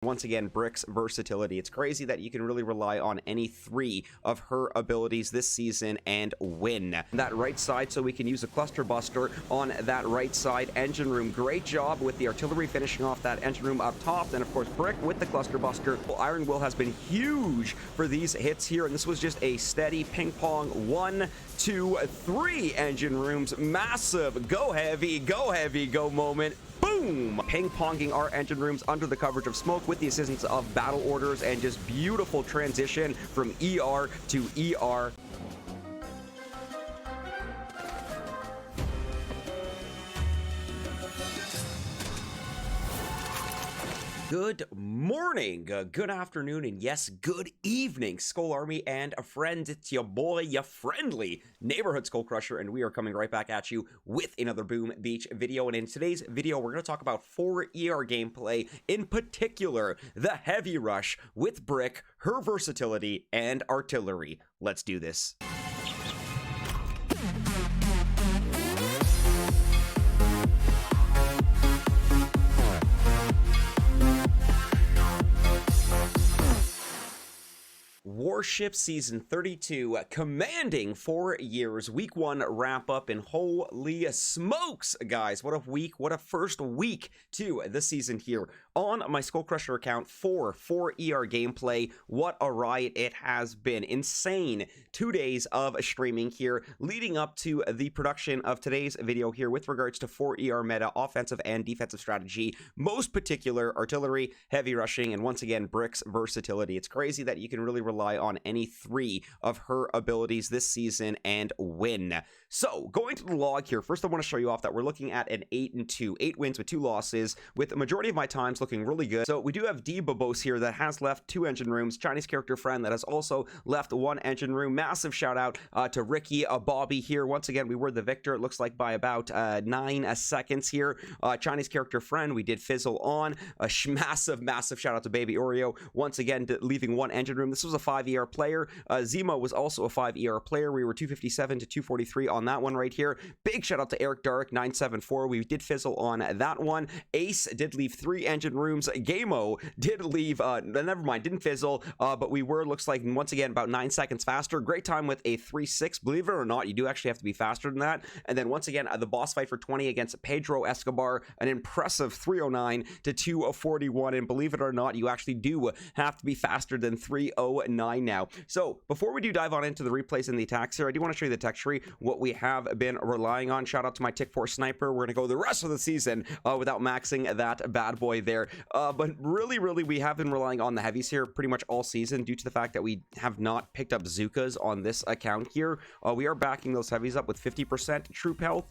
Once again, Brick's versatility. It's crazy that you can really rely on any three of her abilities this season and win. That right side, so we can use a cluster buster on that right side engine room. Great job with the artillery finishing off that engine room up top. Then, of course, Brick with the cluster buster. Well, Iron Will has been huge for these hits here, and this was just a steady ping pong 1, 2, 3 engine rooms. Massive go heavy, go moment. Boom! Ping-ponging our engine rooms under the coverage of smoke with the assistance of battle orders, and just beautiful transition from ER to ER. Good morning, good afternoon, and yes, good evening, Skull Army and friends. It's your boy, your friendly neighborhood SkullCrusher, and we are coming right back at you with another Boom Beach video. And in today's video, we're going to talk about 4 ER gameplay, in particular, the Heavy Rush with Brick, her versatility, and artillery. Let's do this. Warship Season 32, commanding 4 years, Week 1 wrap-up, and holy smokes, guys, what a week, what a first week to the season here on my SkullCrusher account for 4 ER gameplay. What a riot it has been. Insane 2 days of streaming here, leading up to the production of today's video here with regards to 4 ER meta, offensive and defensive strategy, most particular artillery, heavy rushing, and once again, Brick's versatility. It's crazy that you can really rely on any 3 of her abilities this season and win. So, going to the log here, first I want to show you off that we're looking at an 8-2, 8 wins with 2 losses, with the majority of my times looking really good. So, we do have D-Bobos here that has left 2 engine rooms, Chinese character friend that has also left 1 engine room. Massive shout out to Ricky, Bobby here. Once again, we were the victor, it looks like by about 9 seconds here. Chinese character friend, we did fizzle on. A massive shout out to Baby Oreo, once again leaving 1 engine room. This was a 5 ER player. Zemo was also a 5 ER player. We were 257 to 243 on that one right here. Big shout out to Eric Dark 974. We did fizzle on that one. Ace did leave 3 engine rooms. Gameo did leave, never mind, didn't fizzle, but we were, looks like, once again, about 9 seconds faster. Great time with a 3-6. Believe it or not, you do actually have to be faster than that. And then once again, the boss fight for 20 against Pedro Escobar, an impressive 309 to 241. And believe it or not, you actually do have to be faster than 309 now. So before we do dive on into the replays and the attacks here, I do want to show you the tech tree, what we have been relying on. Shout out to my Tick 4 sniper. We're going to go the rest of the season without maxing that bad boy there. But really, we have been relying on the heavies here pretty much all season due to the fact that we have not picked up Zukas on this account here. We are backing those heavies up with 50% troop health,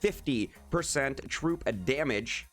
50% troop damage.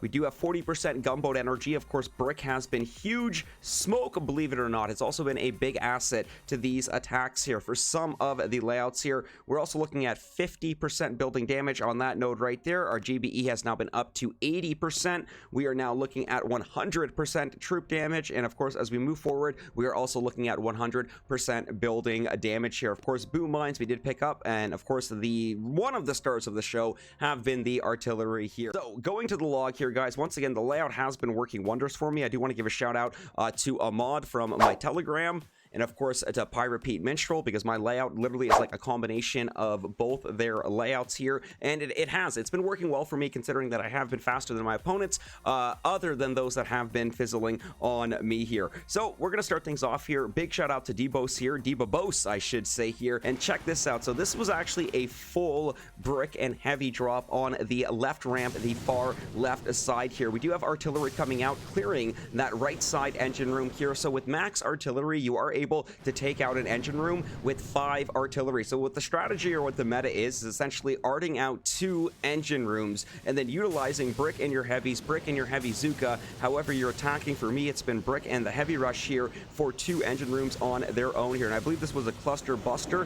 We do have 40% gunboat energy. Of course, Brick has been huge. Smoke, believe it or not, has also been a big asset to these attacks here. For some of the layouts here, we're also looking at 50% building damage on that node right there. Our GBE has now been up to 80%. We are now looking at 100% troop damage. And of course, as we move forward, we are also looking at 100% building damage here. Of course, boom mines we did pick up. And of course, one of the stars of the show have been the artillery here. So going to the log here, guys, once again, the layout has been working wonders for me. I do want to give a shout out to Ahmad from my Telegram. And of course, it's a Pirate Pete Minstrel, because my layout literally is like a combination of both their layouts here. And it's been working well for me, considering that I have been faster than my opponents, other than those that have been fizzling on me here. So we're going to start things off here. Big shout out to D-Bos here, D-Bobos, I should say here. And check this out. So this was actually a full Brick and heavy drop on the left ramp, the far left side here. We do have artillery coming out, clearing that right side engine room here. So with max artillery, you are able to take out an engine room with 5 artillery. So what the strategy, or what the meta is essentially arting out 2 engine rooms and then utilizing Brick and your heavies, Brick and your heavy Zuka, however you're attacking. For me, it's been Brick and the heavy rush here for 2 engine rooms on their own here. And I believe this was a cluster buster.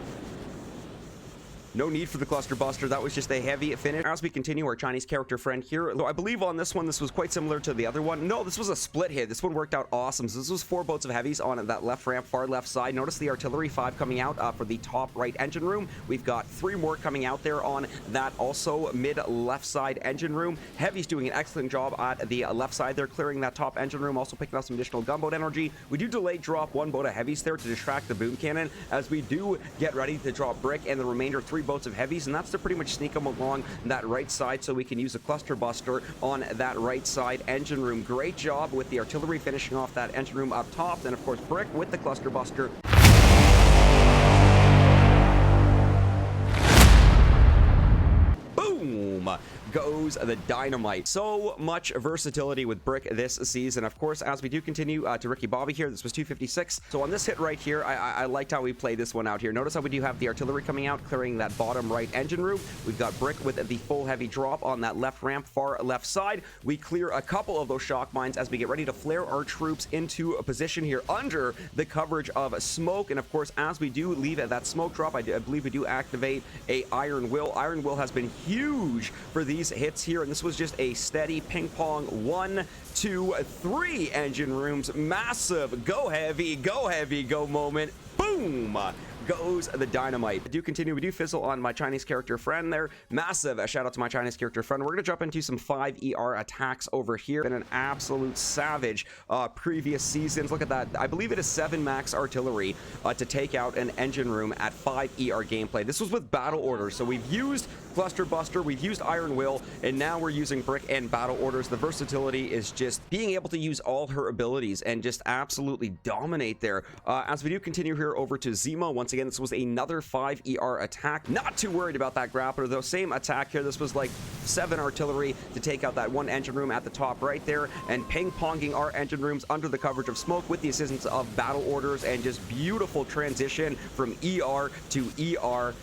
No need for the cluster buster. That was just a heavy finish. As we continue, our Chinese character friend here, though I believe on this one, this was quite similar to the other one. No, this was a split hit. This one worked out awesome. So this was 4 boats of heavies on that left ramp, far left side. Notice the artillery 5 coming out for the top right engine room. We've got 3 more coming out there on that also mid left side engine room. Heavy's doing an excellent job at the left side there, clearing that top engine room, also picking up some additional gunboat energy. We do delayed drop 1 boat of heavies there to distract the boom cannon as we do get ready to drop brick and the remainder 3 boats of heavies, and that's to pretty much sneak them along that right side so we can use a cluster buster on that right side engine room. Great job with the artillery finishing off that engine room up top. Then of course brick with the cluster buster. Boom goes the dynamite. So much versatility with brick this season. Of course, as we do continue to Ricky Bobby here, this was 256. So on this hit right here, I liked how we played this one out here. Notice how we do have the artillery coming out, clearing that bottom right engine room. We've got brick with the full heavy drop on that left ramp, far left side. We clear a couple of those shock mines as we get ready to flare our troops into a position here under the coverage of smoke. And of course, as we do leave that smoke drop, I believe we do activate a Iron Will. Iron Will has been huge for these hits here, and this was just a steady ping pong 1, 2, 3 engine rooms. Massive go heavy, go moment. Boom goes the dynamite. I do continue. We do fizzle on my Chinese character friend there. Massive shout out to my Chinese character friend. We're gonna jump into some 5 ER attacks over here. Been an absolute savage previous seasons. Look at that. I believe it is 7 max artillery to take out an engine room at 5 ER gameplay. This was with battle orders, so we've used cluster buster, we've used Iron Will, and now we're using brick and battle orders. The versatility is just being able to use all her abilities and just absolutely dominate there. As we do continue here over to Zemo, once again, this was another 5 ER attack. Not too worried about that grappler though. Same attack here. This was like 7 artillery to take out that 1 engine room at the top right there, and ping-ponging our engine rooms under the coverage of smoke with the assistance of battle orders, and just beautiful transition from ER to ER.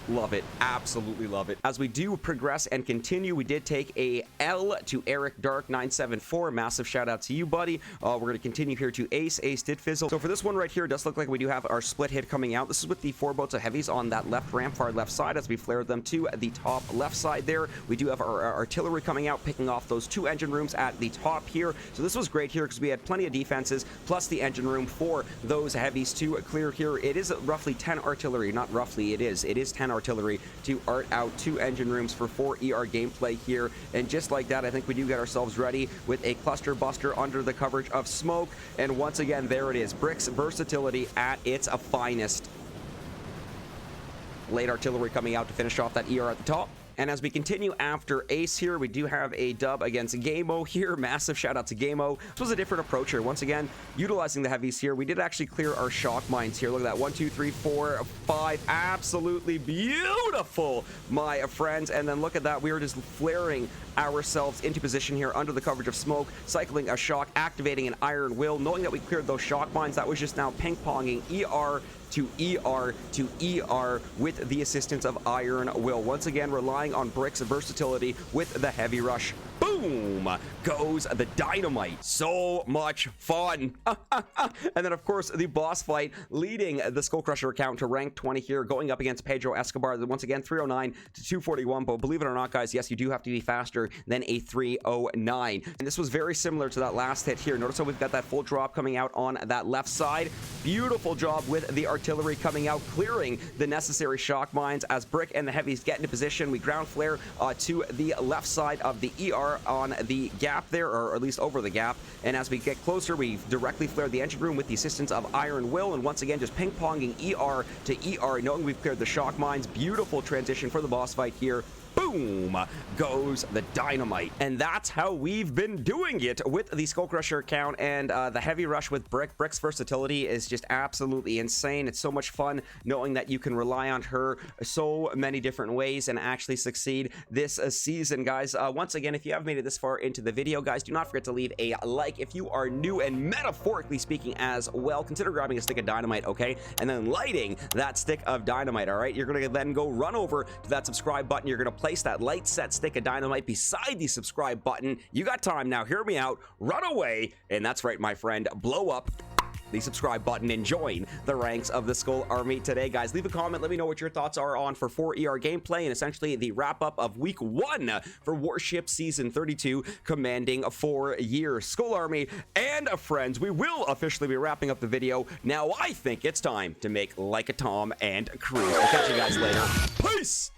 Love it. Absolutely love it. As we do progress and continue, we did take a L to Eric Dark 974. Massive shout out to you, buddy. We're going to continue here to Ace. Ace did fizzle. So for this one right here, it does look like we do have our split hit coming out. This is with the 4 boats of heavies on that left ramp, far left side, as we flared them to the top left side there. We do have our artillery coming out, picking off those 2 engine rooms at the top here. So this was great here because we had plenty of defenses, plus the engine room for those heavies to clear here. It is roughly 10 artillery, not roughly, it is 10 artillery to art out 2 engine rooms for 4 ER gameplay here. And just like that, I think we do get ourselves ready with a cluster buster under the coverage of smoke. And once again, there it is. Brick's versatility at its finest. Late artillery coming out to finish off that ER at the top. And as we continue after Ace here, we do have a dub against Gameo here. Massive shout out to Gameo. This was a different approach here. Once again, utilizing the heavies here. We did actually clear our shock mines here. Look at that. 1, 2, 3, 4, 5. Absolutely beautiful, my friends. And then look at that. We were just flaring ourselves into position here under the coverage of smoke, cycling a shock, activating an Iron Will. Knowing that we cleared those shock mines, that was just now ping-ponging ER to ER to ER with the assistance of Iron Will. Once again, relying on Brick's versatility with the heavy rush. Boom goes the dynamite. So much fun. And then of course the boss fight, leading the SkullCrusher account to rank 20 here, going up against Pedro Escobar. Once again, 309 to 241. But believe it or not, guys, yes, you do have to be faster than a 309. And this was very similar to that last hit here. Notice how we've got that full drop coming out on that left side. Beautiful job with the artillery coming out, clearing the necessary shock mines as Brick and the heavies get into position. We ground flare to the left side of the ER on the gap there, or at least over the gap. And as we get closer, we directly flare the engine room with the assistance of Iron Will. And once again, just ping-ponging ER to ER, knowing we've cleared the shock mines. Beautiful transition for the boss fight here. Boom goes the dynamite. And that's how we've been doing it with the SkullCrusher account. And the heavy rush with Brick. Brick's versatility is just absolutely insane. It's so much fun knowing that you can rely on her so many different ways and actually succeed this season, guys. Once again, if you have made it this far into the video, guys, do not forget to leave a like. If you are new, and metaphorically speaking as well, consider grabbing a stick of dynamite, okay, and then lighting that stick of dynamite. All right, you're gonna then go run over to that subscribe button. You're gonna place that light set stick of dynamite beside the subscribe button. You got time now. Hear me out. Run away. And that's right, my friend. Blow up the subscribe button and join the ranks of the Skull Army today, guys. Leave a comment. Let me know what your thoughts are on for 4ER gameplay and essentially the wrap-up of Week 1 for Warships Season 32, commanding 4 years. Skull Army and friends, we will officially be wrapping up the video. Now I think it's time to make like a Tom and cruise. I'll catch you guys later. Peace!